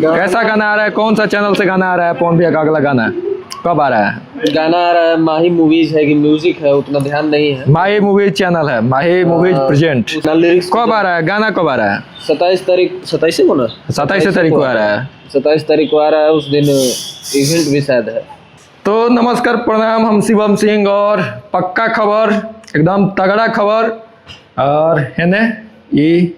कैसा गाना आ रहा है? कौन सा चैनल से गाना आ रहा है? पवन भैया का अगला गाना कब आ रहा है? गाना आ रहा है माही मूवीज है कि म्यूजिक है, उतना ध्यान नहीं है। माही मूवीज चैनल है, माही मूवीज प्रेजेंट। लिरिक्स कब आ रहा है गाना? कब आ रहा है? 27 तारीख, 27 को ना, 27 तारीख को आ रहा है। 27 तारीख को आ रहा है। उस दिन इवेंट भी शायद है। तो नमस्कार प्रणाम, हम शिवम सिंह और पक्का खबर, एकदम तगड़ा खबर। और है ना, ये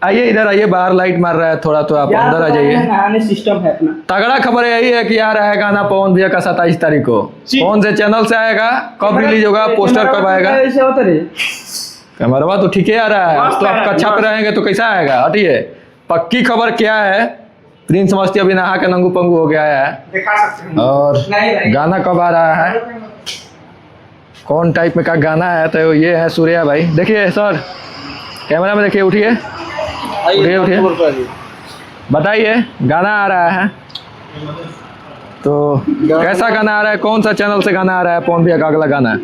आइए इधर आइए, बाहर लाइट मार रहा है थोड़ा, तो आप अंदर आ जाइए। सिस्टम है अपना। तगड़ा खबर यही है कि आ रहा है गाना पवन भैया का 27 तारीख को। कौन से चैनल से आएगा, कब रिलीज होगा, पोस्टर कब आएगा? कैमरा तो ठीक ही आ रहा है। आज तो आप कक्षा पे रहेंगे तो कैसा आएगा? हटिए, पक्की खबर क्या है, प्रिंस मस्ती अभी नहा के नंगू पंगू हो गया है। दिखा सकते हैं। और गाना कब आ रहा है, कौन टाइप में का गाना है? तो ये है सूर्या भाई। देखिए सर, कैमरा में देखिए, उठिए उठिए, बताइए गाना आ रहा है तो कैसा गाना आ रहा है? कौन सा चैनल से गाना आ रहा है? पवन भैया का अगला गाना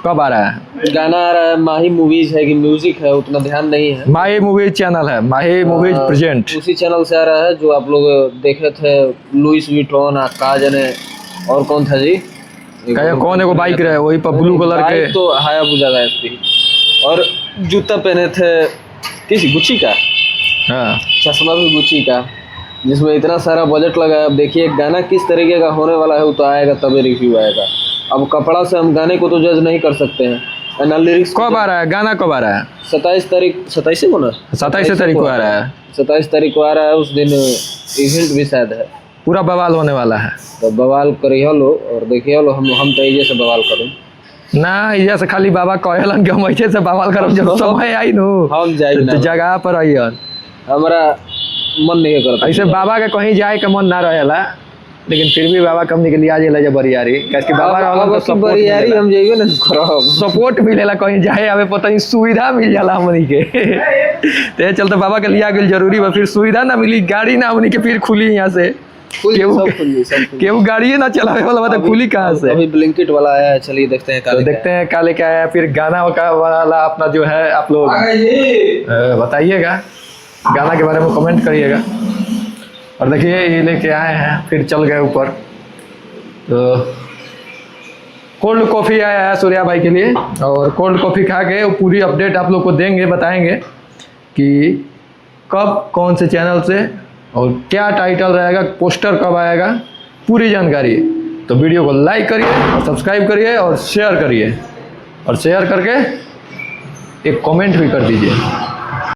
कब आ रहा है? गाना आ रहा है माही मूवीज है कि म्यूजिक है, उतना ध्यान नहीं है। माही मूवीज चैनल है, माही मूवीज प्रेजेंट। उसी चैनल से आ रहा है जो आप लोग देखे थे, लुइस विटॉन, का जाने और कौन था जी, कौन है वो बाइक रहे, वही पर ब्लू कलर के, तो हायाबुसा का एसपी। और जूता पहने थे किसी गुच्ची का, हाँ चश्मा भी गुच्ची का, जिसमें इतना सारा बजट लगा है। अब देखिए गाना किस तरीके का होने वाला है, वो तो आएगा तभी रिव्यू आएगा। अब कपड़ा से हम गाने को तो जज नहीं कर सकते हैं ना। लिरिक्स कब आ रहा है गाना? कब आ रहा है? 27 तारीख, 27 को ना, 27 तारीख को आ रहा है। 27 तारीख को आ रहा है। उस दिन इवेंट भी शायद है। पूरा बवाल होने वाला है। तो बवाल करिए लो और देखिए लो, हम तेजे से बवाल करें ना, इजा से खाली बाबा कहलन कि हम ऐसे से बवाल करब, जब समय आई नु हम जाए तो जगह पर आइयन। हमारा मन नहीं करता ऐसे बाबा के कहीं जाए के मन ना रहेला, लेकिन फिर भी बाबा कम निकली आ जेला बरियारी, कैसे बाबा रहला तो बरियारी हम जाइए ना करब, सपोर्ट मिलेला, कहीं जाए आवे पता नहीं सुविधा मिल जाला हमनी के। ते चलते बाबा के लिया गेल जरूरी बा, फिर सुविधा ना मिली, गाड़ी ना हमनी के फिर खुली यहाँ से, केहू गाड़ी ना चलावे वाला बात, खुली कहाँ से? अभी ब्लिंकिट वाला आया है, चलिए देखते हैं तो देखते हैं काले क्या आया। फिर गाना वाला अपना जो है आप लोग बताइएगा, गाना के बारे में कमेंट करिएगा। और देखिए ये लेके आए हैं, फिर चल गए ऊपर। तो कोल्ड कॉफ़ी आया है सूर्या भाई के लिए, और कोल्ड कॉफ़ी खा के वो पूरी अपडेट आप लोग को देंगे, बताएंगे कि कब कौन से चैनल से और क्या टाइटल रहेगा, पोस्टर कब आएगा, पूरी जानकारी। तो वीडियो को लाइक करिए और सब्सक्राइब करिए और शेयर करिए, और शेयर करके एक कमेंट भी कर दीजिए।